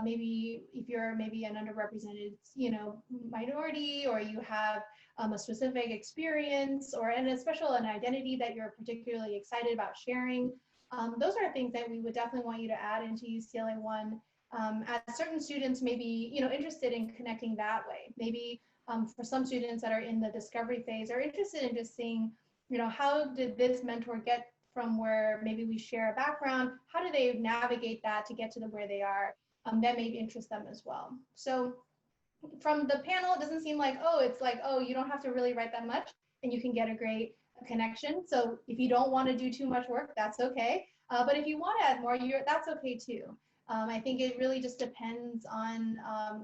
Speaker 1: maybe if you're maybe an underrepresented, you know, minority, or you have a specific experience or a special an identity that you're particularly excited about sharing, those are things that we would definitely want you to add into UCLA One. As certain students may be, you know, interested in connecting that way. Maybe for some students that are in the discovery phase are interested in just seeing, you know, how did this mentor get from where maybe we share a background? How do they navigate that to get to where they are? That may interest them as well. So from the panel, it doesn't seem like, oh, it's like, oh, you don't have to really write that much and you can get a great connection. So if you don't want to do too much work, that's okay. But if you want to add more, that's okay too. I think it really just depends on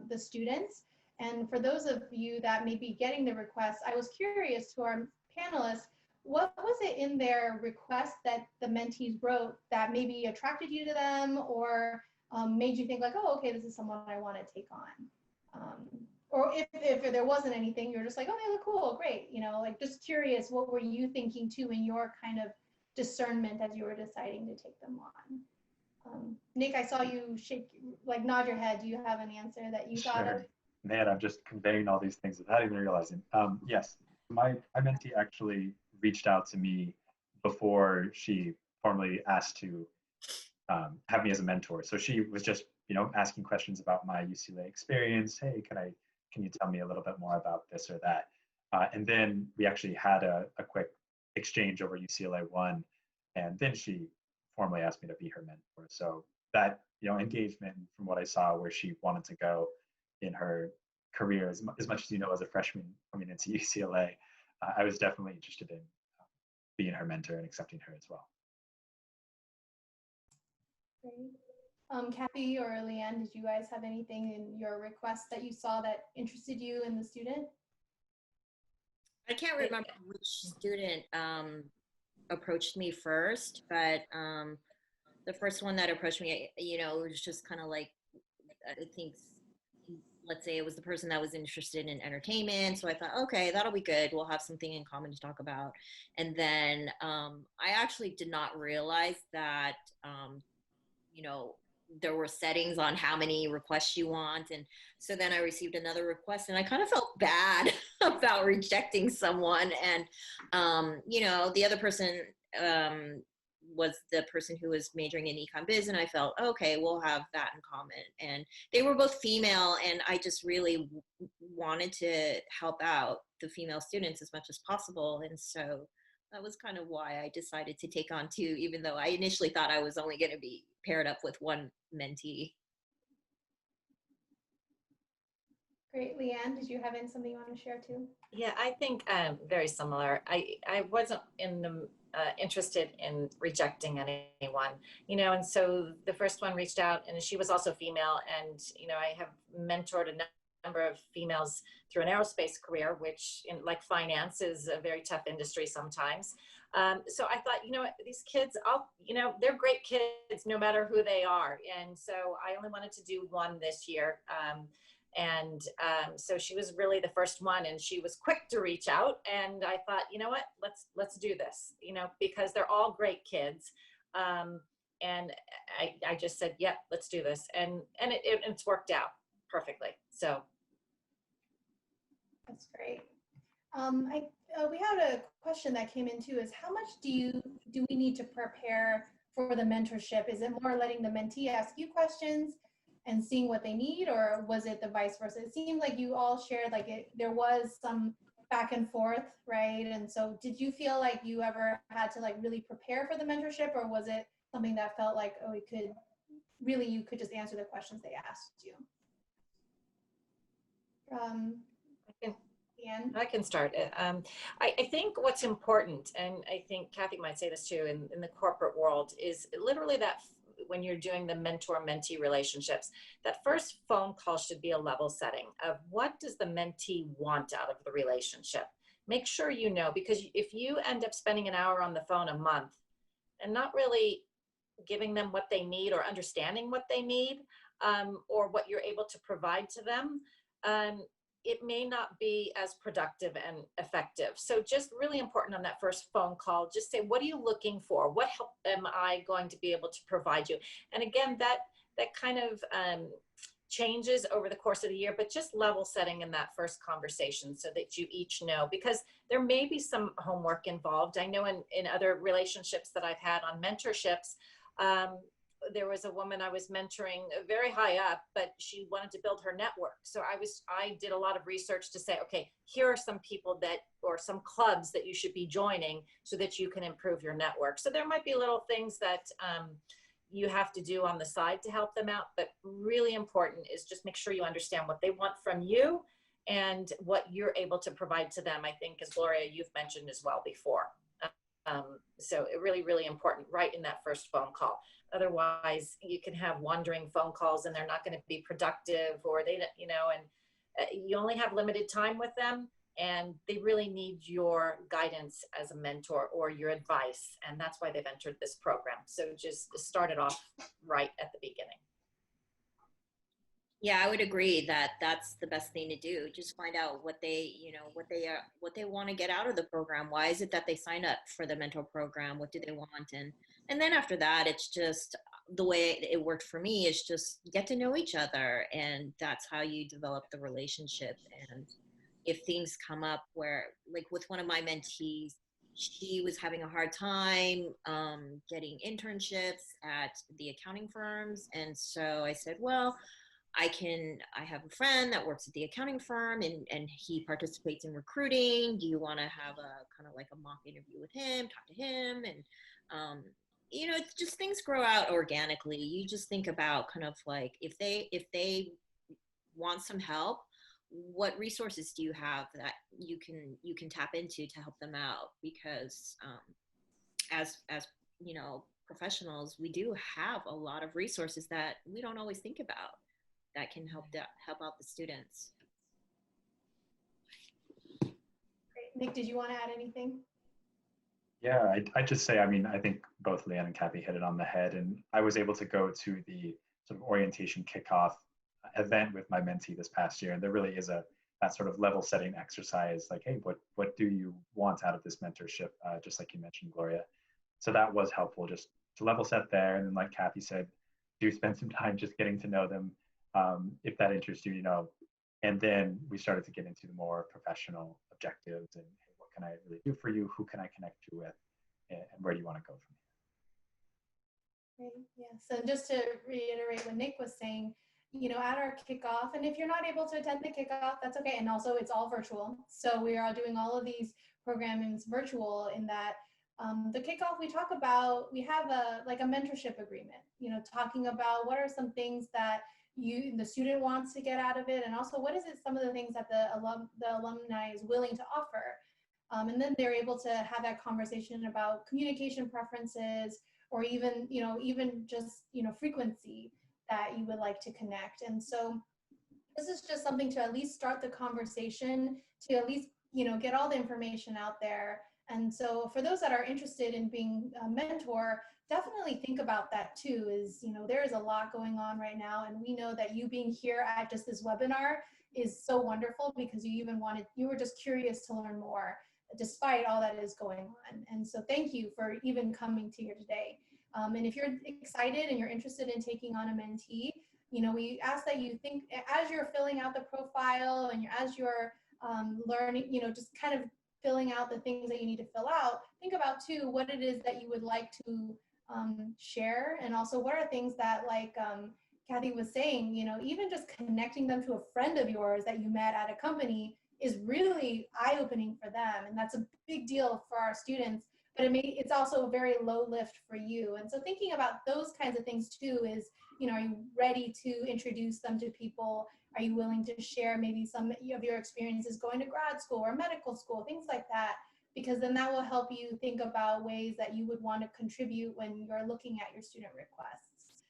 Speaker 1: the students. And for those of you that may be getting the request, I was curious to our panelists, what was it in their request that the mentees wrote that maybe attracted you to them, or made you think like, oh, okay, this is someone I want to take on? Or if there wasn't anything, you're just like, oh, they look cool, great. You know, like just curious, what were you thinking too in your kind of discernment as you were deciding to take them on? Nick, I saw you shake, like nod your head. Do you have an answer that you thought of?
Speaker 3: Man, I'm just conveying all these things without even realizing. Yes, my mentee actually reached out to me before she formally asked to have me as a mentor. So she was just, you know, asking questions about my UCLA experience. Hey, can you tell me a little bit more about this or that? And then we actually had a quick exchange over UCLA One, and then she formally asked me to be her mentor. So that, you know, engagement from what I saw where she wanted to go in her career, as much as, you know, as a freshman coming into UCLA, I was definitely interested in being her mentor and accepting her as well.
Speaker 1: Great. Cathy or Leanne, did you guys have anything in your request that you saw that interested you in the student?
Speaker 4: I can't remember which student approached me first, but the first one that approached me, you know, it was just kind of like, I think, let's say it was the person that was interested in entertainment. So I thought, okay, that'll be good. We'll have something in common to talk about. And then I actually did not realize that, you know, there were settings on how many requests you want. And so then I received another request and I kind of felt bad about rejecting someone. And, you know, the other person was the person who was majoring in econ biz. And I felt, okay, we'll have that in common. And they were both female. And I just really wanted to help out the female students as much as possible. And so that was kind of why I decided to take on two, even though I initially thought I was only going to be paired up with one mentee.
Speaker 1: Great. Leanne, did you have something you want to share too?
Speaker 2: Yeah, I think very similar. I wasn't in the interested in rejecting anyone, and so the first one reached out, and she was also female, and I have mentored a number of females through an aerospace career, which in like finance is a very tough industry sometimes. So I thought, what, these kids, they're great kids no matter who they are, and so I only wanted to do one this year. So she was really the first one, and she was quick to reach out. And I thought, what, let's do this, because they're all great kids. And I just said, yeah, let's do this. And it's worked out perfectly. So.
Speaker 1: That's great. We had a question that came in too, is how much do we need to prepare for the mentorship? Is it more letting the mentee ask you questions and seeing what they need, or was it the vice versa? It seemed like you all shared there was some back and forth, right? And so did you feel like you ever had to really prepare for the mentorship, or was it something that felt like, oh, you could just answer the questions they asked you?
Speaker 2: I can start. I think what's important, and I think Cathy might say this too, in the corporate world, is literally that when you're doing the mentor-mentee relationships, that first phone call should be a level setting of what does the mentee want out of the relationship. Make sure you know, because if you end up spending an hour on the phone a month and not really giving them what they need or understanding what they need, or what you're able to provide to them, it may not be as productive and effective. So just really important on that first phone call, just say, what are you looking for? What help am I going to be able to provide you? And again, that kind of changes over the course of the year, but just level setting in that first conversation so that you each know, because there may be some homework involved. I know in other relationships that I've had on mentorships, there was a woman I was mentoring very high up, but she wanted to build her network. So I did a lot of research to say, okay, here are some people or some clubs that you should be joining so that you can improve your network. So there might be little things that you have to do on the side to help them out, but really important is just make sure you understand what they want from you and what you're able to provide to them. I think, as Gloria, you've mentioned as well before. So it really, really important right in that first phone call. Otherwise, you can have wandering phone calls and they're not going to be productive, or and you only have limited time with them, and they really need your guidance as a mentor or your advice. And that's why they've entered this program. So just start it off right at the beginning.
Speaker 4: Yeah, I would agree that that's the best thing to do. Just find out what they want to get out of the program. Why is it that they signed up for the mentor program? What do they want? And then after that, it's just the way it worked for me is just get to know each other, and that's how you develop the relationship. And if things come up where, like with one of my mentees, she was having a hard time getting internships at the accounting firms, and so I said, well, I have a friend that works at the accounting firm, and he participates in recruiting. Do you want to have a kind of like a mock interview with him, talk to him? And, it's just things grow out organically. You just think about kind of like, if they want some help, what resources do you have that you can tap into to help them out? Because as professionals, we do have a lot of resources that we don't always think about that can help out the students.
Speaker 1: Great. Nick, did you want to add anything?
Speaker 3: Yeah, I'd just say, I think both Leanne and Cathy hit it on the head, and I was able to go to the sort of orientation kickoff event with my mentee this past year, and there really is that sort of level setting exercise, like, hey, what do you want out of this mentorship, just like you mentioned, Gloria. So that was helpful, just to level set there, and then like Cathy said, do spend some time just getting to know them, if that interests you, and then we started to get into the more professional objectives and, hey, what can I really do for you? Who can I connect you with? And where do you want to go from here?
Speaker 1: Great. Yeah. So just to reiterate what Nick was saying, at our kickoff, and if you're not able to attend the kickoff, that's okay. And also it's all virtual. So we are doing all of these programmings virtual in that the kickoff, we have a mentorship agreement, talking about what are some things that the student wants to get out of it, and also what is it, some of the things that the alumni is willing to offer. And then they're able to have that conversation about communication preferences, or even, even just, frequency that you would like to connect. And so this is just something to at least start the conversation, to at least, get all the information out there. And so for those that are interested in being a mentor, definitely think about that too, is, there is a lot going on right now. And we know that you being here at just this webinar is so wonderful, because you were just curious to learn more despite all that is going on. And so thank you for even coming to here today. And if you're excited and you're interested in taking on a mentee, we ask that you think, as you're filling out the profile and as you're learning, just kind of filling out the things that you need to fill out, think about too what it is that you would like to share, and also what are things that, like Cathy was saying, even just connecting them to a friend of yours that you met at a company is really eye-opening for them, and that's a big deal for our students, but it's also a very low lift for you. And so thinking about those kinds of things too is, are you ready to introduce them to people? Are you willing to share maybe some of your experiences going to grad school or medical school, things like that? Because then that will help you think about ways that you would want to contribute when you're looking at your student requests.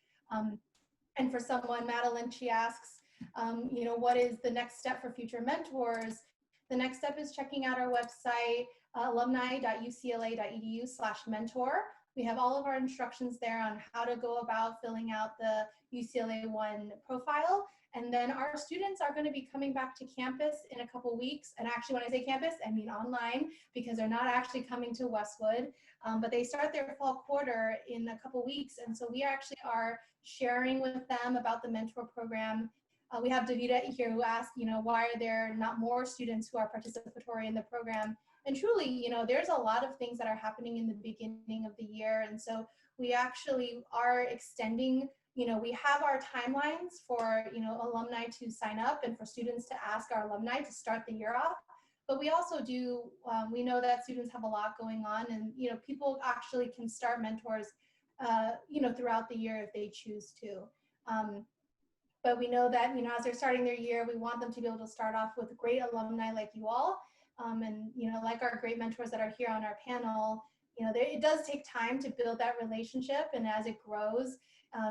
Speaker 1: And for someone, Madeline, she asks, what is the next step for future mentors? The next step is checking out our website, alumni.ucla.edu/mentor. We have all of our instructions there on how to go about filling out the UCLA One profile. And then our students are going to be coming back to campus in a couple weeks. And actually, when I say campus, I mean online, because they're not actually coming to Westwood, but they start their fall quarter in a couple weeks. And so we actually are sharing with them about the mentor program. We have Davida here who asked, why are there not more students who are participatory in the program? And truly, there's a lot of things that are happening in the beginning of the year. And so we actually are extending, we have our timelines for, alumni to sign up and for students to ask our alumni to start the year off. But we also do, we know that students have a lot going on, and, people actually can start mentors, throughout the year if they choose to. But we know that, as they're starting their year, we want them to be able to start off with great alumni like you all. And, like our great mentors that are here on our panel, it does take time to build that relationship. And as it grows,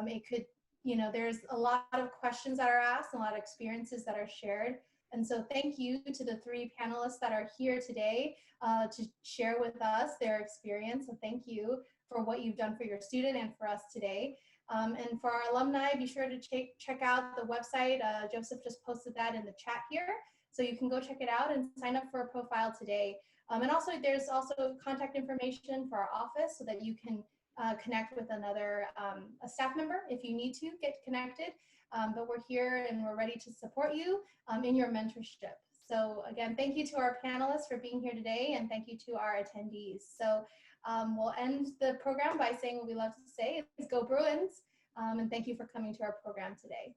Speaker 1: it could, there's a lot of questions that are asked, a lot of experiences that are shared. And so thank you to the 3 panelists that are here today to share with us their experience. So thank you for what you've done for your student and for us today. And for our alumni, be sure to check out the website. Joseph just posted that in the chat here. So you can go check it out and sign up for a profile today. And also there's also contact information for our office so that you can connect with another a staff member if you need to get connected. But we're here and we're ready to support you in your mentorship. So again, thank you to our panelists for being here today, and thank you to our attendees. So we'll end the program by saying what we love to say is go Bruins, and thank you for coming to our program today.